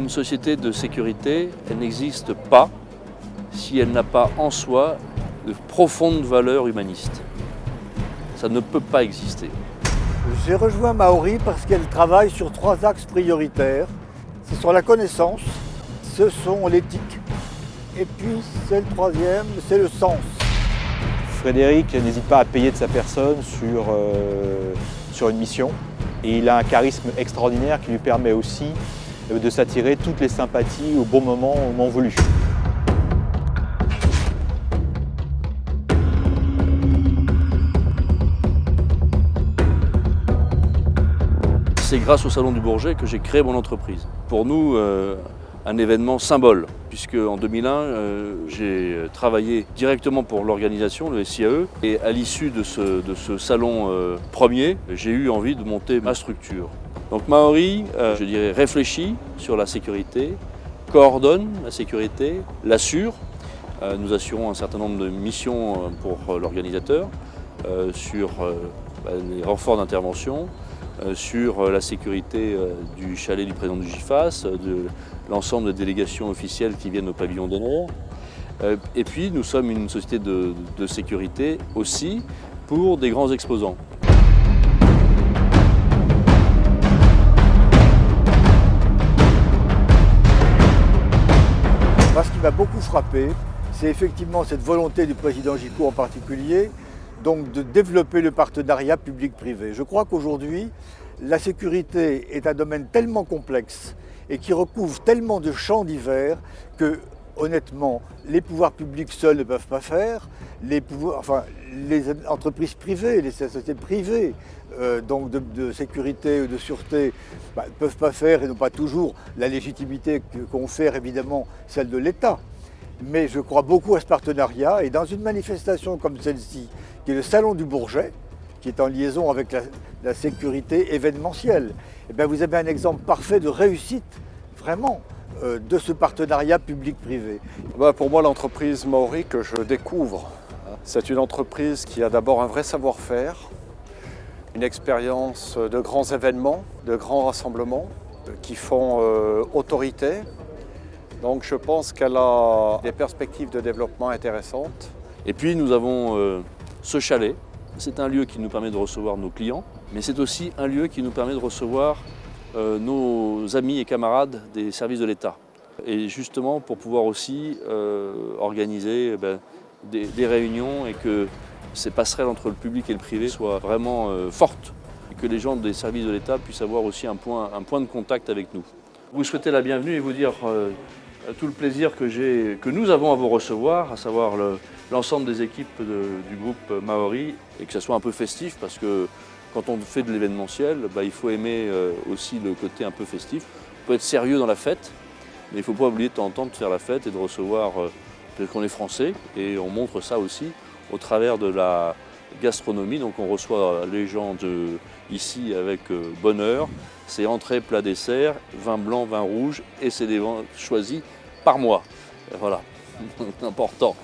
Une société de sécurité, elle n'existe pas si elle n'a pas en soi de profondes valeurs humanistes. Ça ne peut pas exister. J'ai rejoint Maori parce qu'elle travaille sur 3 axes prioritaires. C'est sur la connaissance, ce sont l'éthique, et puis c'est le 3e, c'est le sens. Frédéric n'hésite pas à payer de sa personne sur une mission, et il a un charisme extraordinaire qui lui permet aussi de s'attirer toutes les sympathies au moment voulu. C'est grâce au Salon du Bourget que j'ai créé mon entreprise. Pour nous, un événement symbole, puisque en 2001, j'ai travaillé directement pour l'organisation, le SIAE, et à l'issue de ce salon premier, j'ai eu envie de monter ma structure. Donc Maori, je dirais, réfléchit sur la sécurité, coordonne la sécurité, l'assure. Nous assurons un certain nombre de missions pour l'organisateur, sur les renforts d'intervention, sur la sécurité du chalet du président du GIFAS, de l'ensemble des délégations officielles qui viennent au pavillon d'honneur. Et puis nous sommes une société de sécurité aussi pour des grands exposants. Moi, ce qui m'a beaucoup frappé, c'est effectivement cette volonté du président Gicot en particulier, donc de développer le partenariat public-privé. Je crois qu'aujourd'hui, la sécurité est un domaine tellement complexe et qui recouvre tellement de champs divers que, honnêtement, les pouvoirs publics seuls ne peuvent pas faire, les entreprises privées, les sociétés privées donc de sécurité ou de sûreté ne peuvent pas faire et n'ont pas toujours la légitimité que confère évidemment celle de l'État. Mais je crois beaucoup à ce partenariat et dans une manifestation comme celle-ci, qui est le Salon du Bourget, qui est en liaison avec la sécurité événementielle, et bien vous avez un exemple parfait de réussite, vraiment, de ce partenariat public-privé. Pour moi, l'entreprise Maori que je découvre, c'est une entreprise qui a d'abord un vrai savoir-faire, une expérience de grands événements, de grands rassemblements qui font autorité. Donc je pense qu'elle a des perspectives de développement intéressantes. Et puis nous avons ce chalet. C'est un lieu qui nous permet de recevoir nos clients, mais c'est aussi un lieu qui nous permet de recevoir nos amis et camarades des services de l'État. Et justement pour pouvoir aussi organiser des réunions et que ces passerelles entre le public et le privé soient vraiment fortes et que les gens des services de l'État puissent avoir aussi un point de contact avec nous. Vous souhaitez la bienvenue et vous dire tout le plaisir que nous avons à vous recevoir, à savoir l'ensemble des équipes du groupe Maori, et que ça soit un peu festif parce que quand on fait de l'événementiel, il faut aimer aussi le côté un peu festif. On peut être sérieux dans la fête, mais il ne faut pas oublier de temps en temps de faire la fête et de recevoir, peut-être qu'on est français, et on montre ça aussi au travers de la gastronomie. Donc on reçoit les gens ici avec bonheur. C'est entrée, plat, dessert, vin blanc, vin rouge, et c'est des vins choisis par mois. Voilà, important.